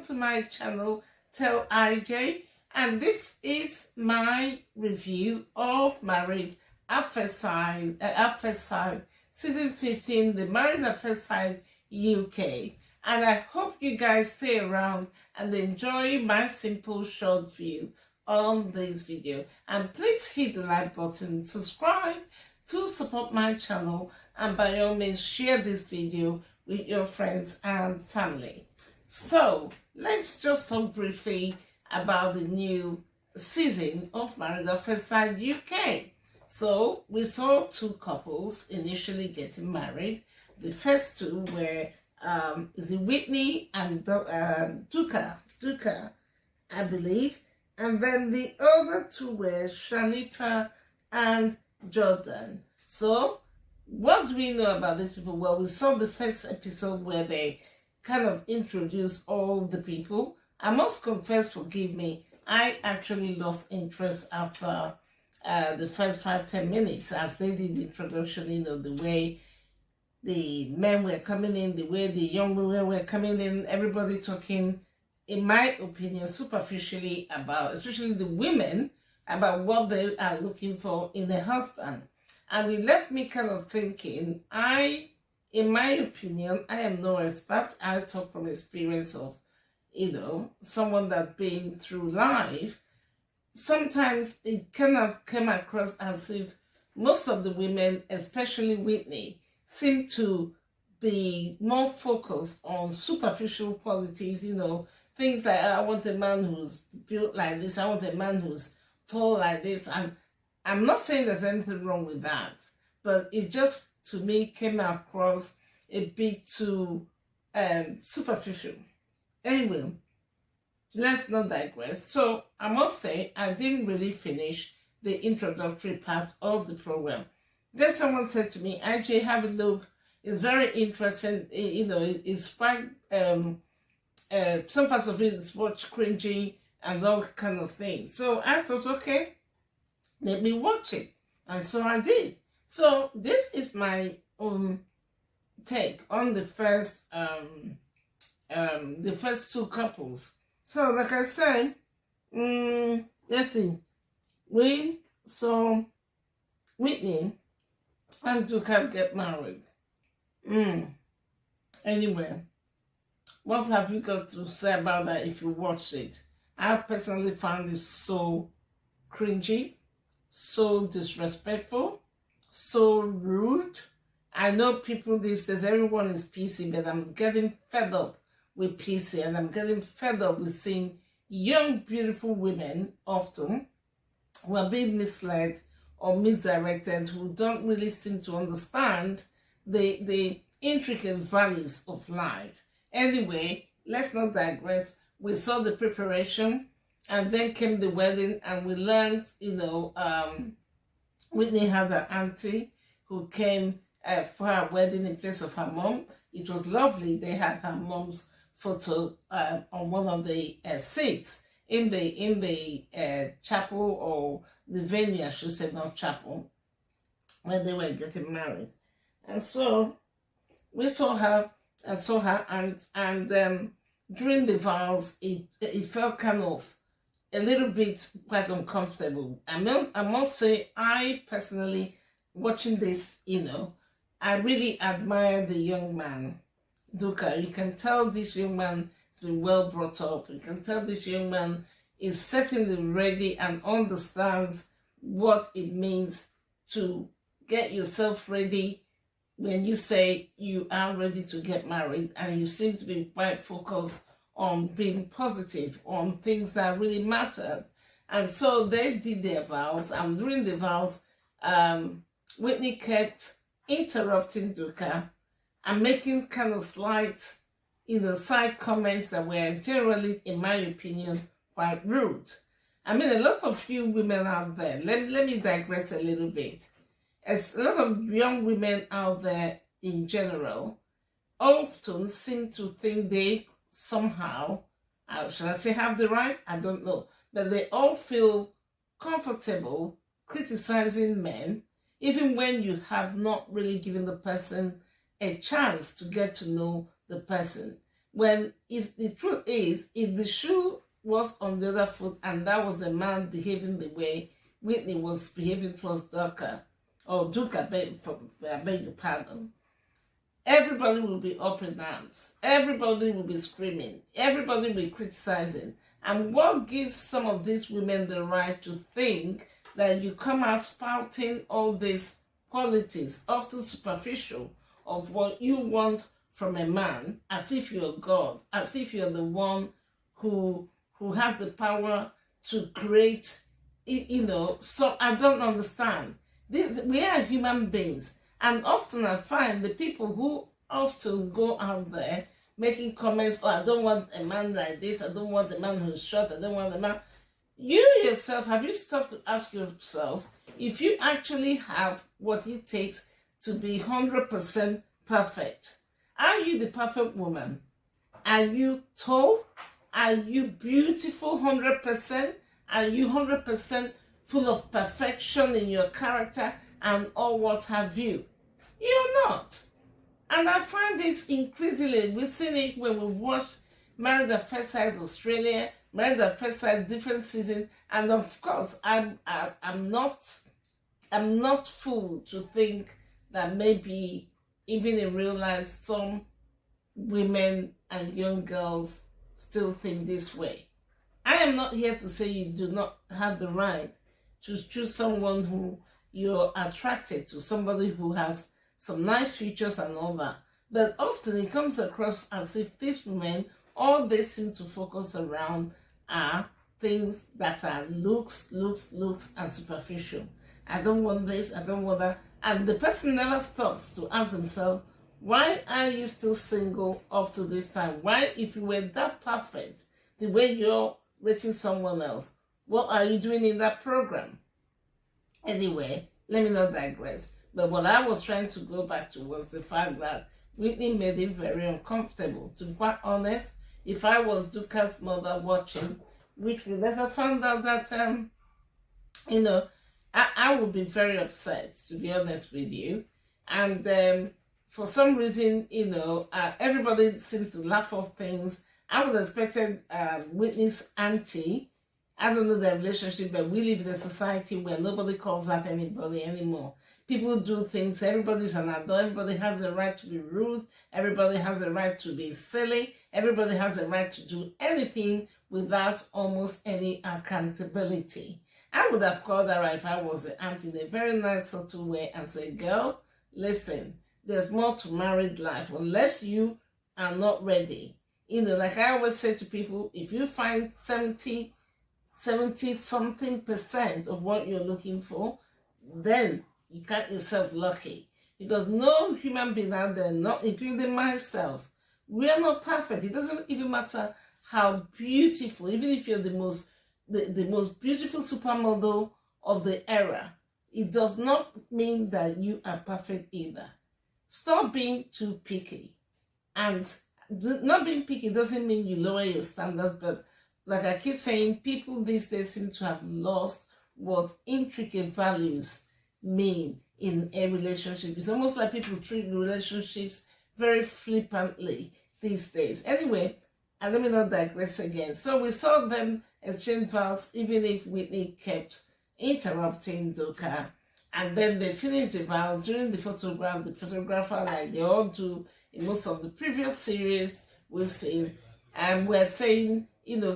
to my channel, Tell IJ, and this is my review of Married at First Sight, Season 15, the Married at First Sight UK. And I hope you guys stay around and enjoy my simple short view on this video. And please hit the like button, subscribe to support my channel, and by all means share this video with your friends and family. So let's just talk briefly about the new season of Married at First Sight UK. So we saw two couples initially getting married. The first two were is it Whitney and Duka, I believe, and then the other two were Shanita and Jordan. So what do we know about these people? Well, we saw the first episode where they kind of introduced all the people. I must confess, forgive me, I actually lost interest after the first 5-10 minutes as they did the introduction, you know, the way the men were coming in, the way the young women were coming in, everybody talking, in my opinion, superficially about, especially the women, about what they are looking for in a husband. And it left me kind of thinking, in my opinion, I am no expert. I talk from experience of, you know, someone that's been through life. Sometimes it kind of came across as if most of the women, especially Whitney, seem to be more focused on superficial qualities, you know, things like, I want a man who's built like this, I want a man who's tall like this. And I'm not saying there's anything wrong with that, but it just, to me, came across a bit too superficial. Anyway, let's not digress. So I must say, I didn't really finish the introductory part of the program. Then someone said to me, IJ, have a look. It's very interesting. You know, it's quite, some parts of it is much cringy and all kind of things. So I thought, okay, let me watch it. And so I did. So this is my own take on the first two couples. So like I said, let's see. We saw Whitney and Duka get married. Anyway, what have you got to say about that if you watched it? I personally found it so cringy, so disrespectful, so rude. I know people these days, everyone is PC, but I'm getting fed up with PC, and I'm getting fed up with seeing young, beautiful women often who are being misled or misdirected, who don't really seem to understand the intricate values of life. Anyway, let's not digress. We saw the preparation, and then came the wedding, and we learned, you know, Whitney had an auntie who came for her wedding in place of her mom. It was lovely. They had her mom's photo on one of the seats in the chapel, or the venue, I should say, not chapel, where they were getting married. And so we saw her, and during the vows, it felt kind of a little bit quite uncomfortable. I must say, I personally, watching this, you know, I really admire the young man, Duka. You can tell this young man has been well brought up. You can tell this young man is certainly ready and understands what it means to get yourself ready when you say you are ready to get married, and you seem to be quite focused on being positive, on things that really mattered. And so they did their vows, and during the vows, Whitney kept interrupting Duka and making kind of slight, you know, side comments that were generally, in my opinion, quite rude. I mean, a lot of you women out there, let me digress a little bit. As a lot of young women out there in general often seem to think they somehow, should I say have the right? I don't know. But they all feel comfortable criticizing men, even when you have not really given the person a chance to get to know the person. when the truth is, if the shoe was on the other foot and that was a man behaving the way Whitney was behaving towards Duka, I beg your pardon, everybody will be up in arms. Everybody will be screaming. Everybody will be criticizing. And what gives some of these women the right to think that you come out spouting all these qualities, often superficial, of what you want from a man, as if you're God, as if you're the one who has the power to create, so I don't understand. We are human beings, and often I find the people who often go out there making comments, I don't want a man like this, I don't want a man who's short, I don't want a man. You yourself, have you stopped to ask yourself if you actually have what it takes to be 100% perfect? Are you the perfect woman? Are you tall? Are you beautiful 100%? Are you 100% full of perfection in your character and all what have you? You're not. And I find this increasingly, we've seen it when we've watched Married at First Sight Australia, Married at First Sight different seasons, and of course I'm not fooled to think that maybe even in real life some women and young girls still think this way. I am not here to say you do not have the right to choose someone who you're attracted to, somebody who has some nice features and all that. But often it comes across as if these women, all they seem to focus around are things that are looks, and superficial. I don't want this, I don't want that. And the person never stops to ask themselves, why are you still single up to this time? Why, if you were that perfect, the way you're rating someone else, what are you doing in that program? Anyway, let me not digress. But what I was trying to go back to was the fact that Whitney made it very uncomfortable. To be quite honest, if I was Duka's mother watching, which we later found out that, I would be very upset, to be honest with you. And for some reason, everybody seems to laugh off things. I would have expected Whitney's auntie, I don't know their relationship, but we live in a society where nobody calls out anybody anymore. People do things, everybody's an adult, everybody has the right to be rude, everybody has the right to be silly, everybody has the right to do anything without almost any accountability. I would have called her if I was the aunt in a very nice, subtle way and said, girl, listen, there's more to married life unless you are not ready. Like I always say to people, if you find 70 something percent of what you're looking for, then you count yourself lucky. Because no human being out there, not including myself, we are not perfect. It doesn't even matter how beautiful, even if you're the most beautiful supermodel of the era, it does not mean that you are perfect either. Stop being too picky. And not being picky doesn't mean you lower your standards, but like I keep saying, people these days seem to have lost what intricate values mean in a relationship. It's almost like people treat relationships very flippantly these days. Anyway, and let me not digress again. So we saw them exchange vows, even if Whitney kept interrupting Duka. And then they finished the vows during the photograph. The photographer, like they all do in most of the previous series we've seen, and we're saying,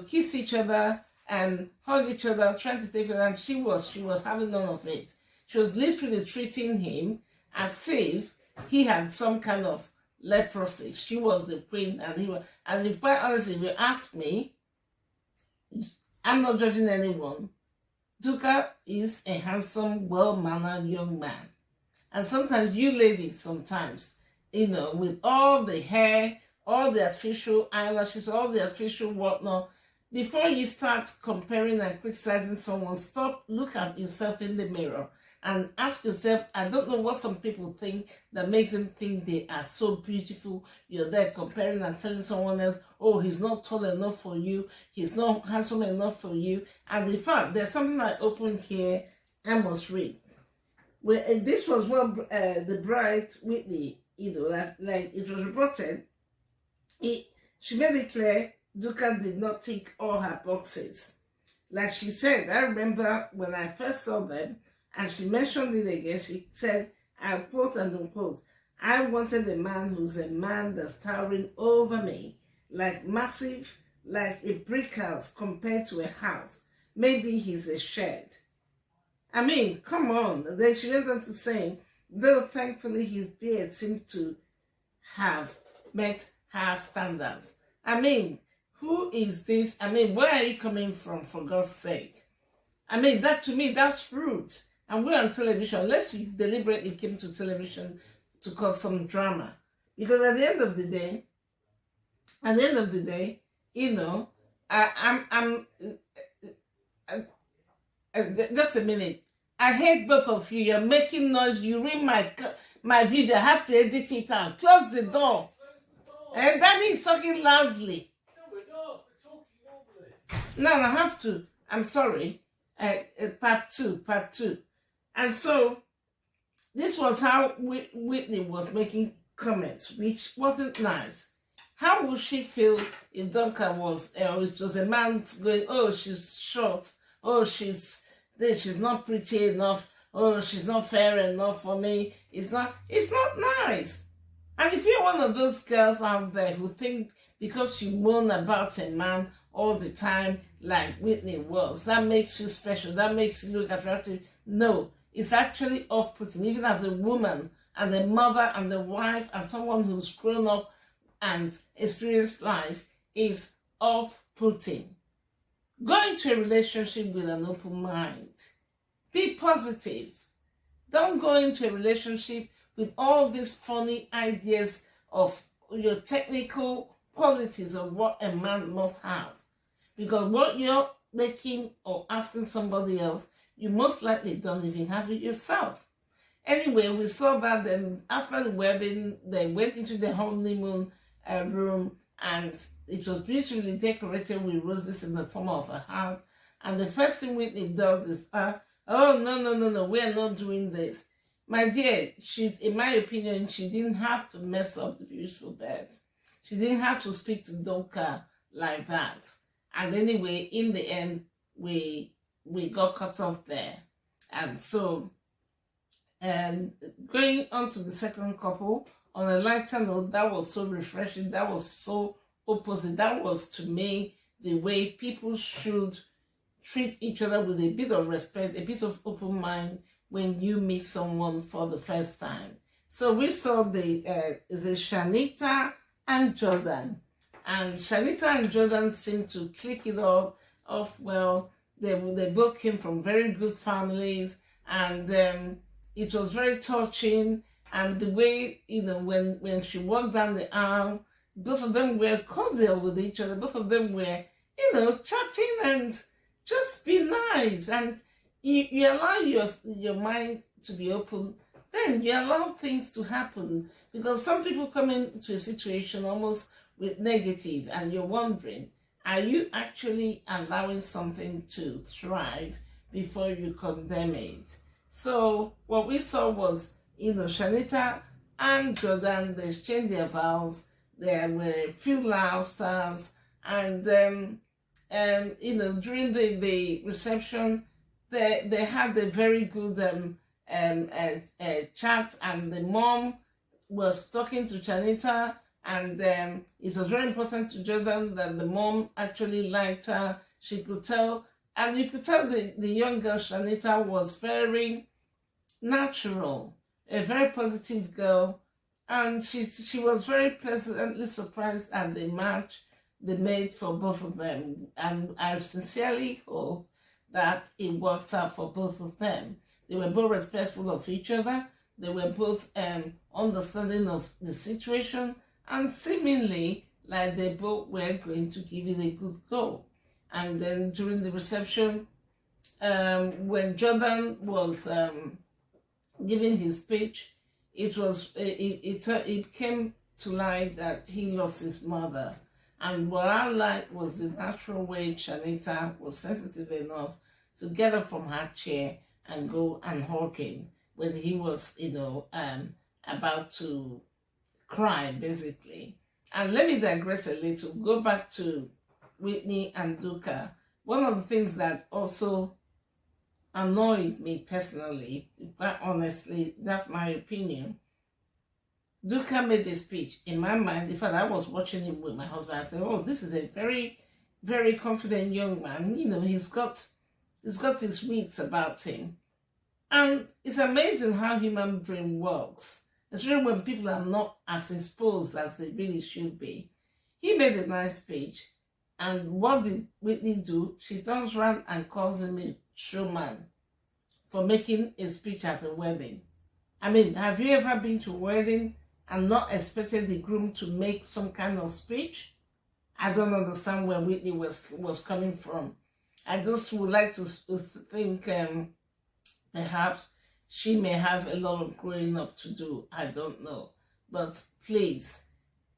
kiss each other and hug each other, trying to take it. And she was having none of it. She was literally treating him as if he had some kind of leprosy. She was the queen, and he was. And if quite honestly, if you ask me, I'm not judging anyone. Duka is a handsome, well-mannered young man. And sometimes you ladies, with all the hair, all the artificial eyelashes, all the artificial whatnot, before you start comparing and criticizing someone, stop, look at yourself in the mirror and ask yourself, I don't know what some people think that makes them think they are so beautiful. You're there comparing and telling someone else, oh, he's not tall enough for you, he's not handsome enough for you. And in fact, there's something I opened here I must read. This was what the bride Whitney, like it was reported, she made it clear Duka did not tick all her boxes. Like she said, I remember when I first saw them, and she mentioned it again, she said, I quote and unquote, I wanted a man who's a man that's towering over me, like massive, like a brick house compared to a house. Maybe he's a shed. I mean, come on. Then she went on to say, though thankfully his beard seemed to have met her standards. I mean, who is this? I mean, where are you coming from, for God's sake? I mean, that to me, that's rude. And we're on television, unless you deliberately came to television to cause some drama. Because at the end of the day, you know, I'm just a minute. I hate both of you. You're making noise. You read my video. I have to edit it out. Close the door. And Daddy is talking loudly. No, we're not. We're talking normally. No, I have to. I'm sorry. Part two. And so, this was how Whitney was making comments, which wasn't nice. How would she feel if Duncan was, it was a man going, oh, she's short, oh, she's not pretty enough, oh, she's not fair enough for me. It's not nice. And if you're one of those girls out there who think because you moan about a man all the time, like Whitney was, that makes you special, that makes you look attractive, no, it's actually off-putting, even as a woman and a mother and a wife and someone who's grown up and experienced life, is off-putting. Go into a relationship with an open mind. Be positive. Don't go into a relationship with all these funny ideas of your technical qualities of what a man must have. Because what you're making or asking somebody else, you most likely don't even have it yourself. Anyway, we saw that then after the wedding, they went into the honeymoon room, and it was beautifully decorated with roses in the form of a heart. And the first thing Whitney does is, oh, no, we're not doing this. My dear, in my opinion, she didn't have to mess up the beautiful bed. She didn't have to speak to Donka like that. And anyway, in the end, we got cut off there. And so, going on to the second couple, on a lighter note, that was so refreshing. That was so opposite. That was, to me, the way people should treat each other, with a bit of respect, a bit of open mind when you meet someone for the first time. So we saw is it Shanita and Jordan. And Shanita and Jordan seemed to click it off well. They both came from very good families, and it was very touching. And the way, when she walked down the aisle, both of them were cordial with each other. Both of them were, chatting and just be nice. And you allow your mind to be open, then you allow things to happen. Because some people come into a situation almost with negative, and you're wondering, are you actually allowing something to thrive before you condemn it? So what we saw was, Shanita and Jordan, they exchanged their vows. There were a few laughters, and during the reception, they had a very good chat, and the mom was talking to Shanita, and it was very important to Jordan that the mom actually liked her. She could tell, and you could tell the young girl Shanita was very natural, a very positive girl, and she was very pleasantly surprised at the match they made for both of them. And I sincerely hope that it works out for both of them. They were both respectful of each other. They were both understanding of the situation, and seemingly like they both were going to give it a good go. And then during the reception, when Jordan was giving his speech, it came to light that he lost his mother. And what I liked was the natural way Shanita was sensitive enough to get up from her chair and go and hug him when he was, about to cry, basically. And let me digress a little. Go back to Whitney and Duka. One of the things that also annoyed me personally, but honestly, that's my opinion. Duka made a speech. In my mind, in fact, I was watching him with my husband. I said, "Oh, this is a very, very confident young man. You know, he's got his wits about him." And it's amazing how human brain works, especially when people are not as exposed as they really should be. He made a nice speech, and what did Whitney do? She turns around and calls him a showman for making a speech at a wedding. I mean, have you ever been to a wedding and not expected the groom to make some kind of speech? I don't understand where Whitney was coming from. I just would like to think perhaps she may have a lot of growing up to do. I don't know. But please,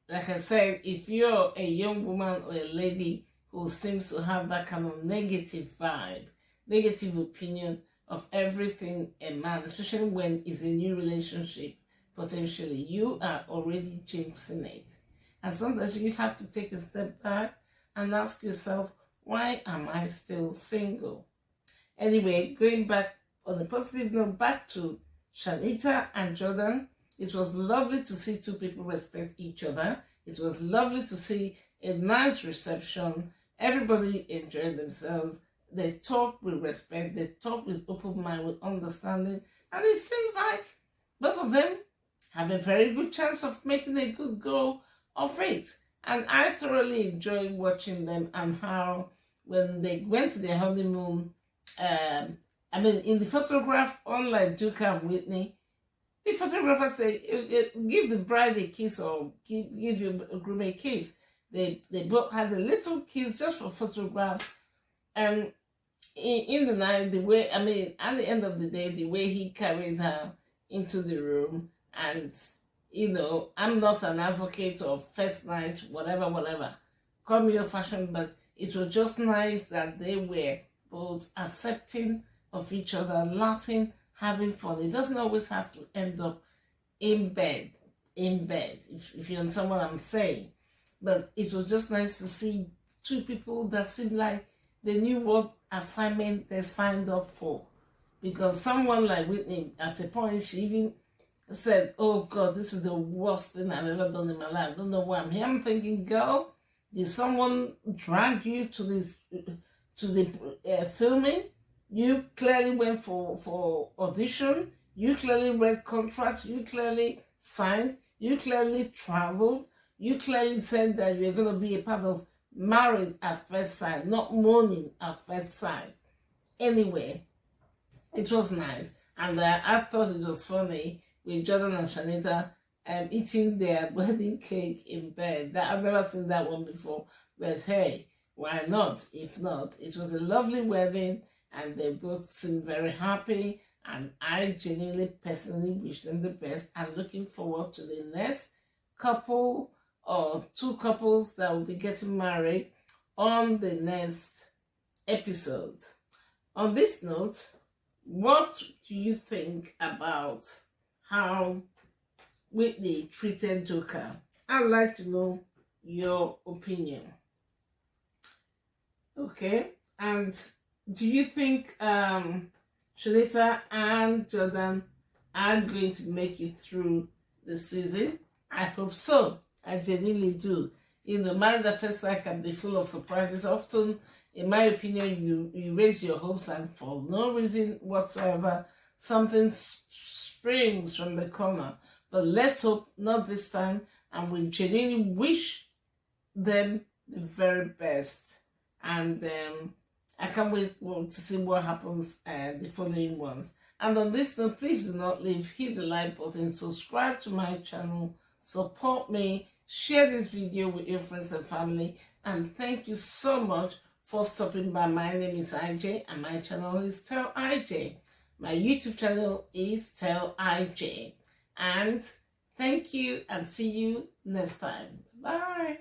like I said, if you're a young woman or a lady who seems to have that kind of negative vibe, negative opinion of everything a man, especially when it's a new relationship, potentially, you are already jinxing it. And sometimes you have to take a step back and ask yourself, why am I still single? Anyway, going back on a positive note, back to Shanita and Jordan. It was lovely to see two people respect each other. It was lovely to see a nice reception. Everybody enjoyed themselves. They talked with respect. They talked with open mind, with understanding. And it seems like both of them have a very good chance of making a good go of it. And I thoroughly enjoyed watching them and how when they went to their honeymoon, I mean, in the photograph, unlike Duka and Whitney, the photographer said, give the bride a kiss or give your groom a kiss. They both had a little kiss just for photographs. And in the night, the way, I mean, at the end of the day, the way he carried her into the room, and, you know, I'm not an advocate of first night, whatever, call me old fashioned, but it was just nice that they were both accepting of each other, laughing, having fun. It doesn't always have to end up in bed, if you understand what I'm saying. But it was just nice to see two people that seemed like they knew what assignment they signed up for. Because someone like Whitney, at a point, she even said, "Oh God, this is the worst thing I've ever done in my life. I don't know why I'm here." I'm thinking, girl, did someone drag you to the filming? You clearly went for audition. You clearly read contracts. You clearly signed. You clearly traveled. You clearly said that you're going to be a part of Married at First Sight, not Mourning at First Sight. Anyway, it was nice. And I thought it was funny with Jordan and Shanita eating their wedding cake in bed. I've never seen that one before. But hey, why not? If not, it was a lovely wedding. And they both seem very happy, and I genuinely, personally wish them the best. I'm looking forward to the next couple or two couples that will be getting married on the next episode. On this note, what do you think about how Whitney treated Duka? I'd like to know your opinion. Okay, and do you think Shanita and Jordan are going to make it through the season? I hope so. I genuinely do. You know, Married at First Sight can be full of surprises. Often, in my opinion, you raise your hopes and for no reason whatsoever, something springs from the corner. But let's hope not this time, and we genuinely wish them the very best. And I can't wait to see what happens the following ones. And on this note, please do not leave. Hit the like button, subscribe to my channel, support me, share this video with your friends and family. And thank you so much for stopping by. My name is IJ and my channel is Tell IJ. My YouTube channel is Tell IJ. And thank you and see you next time. Bye.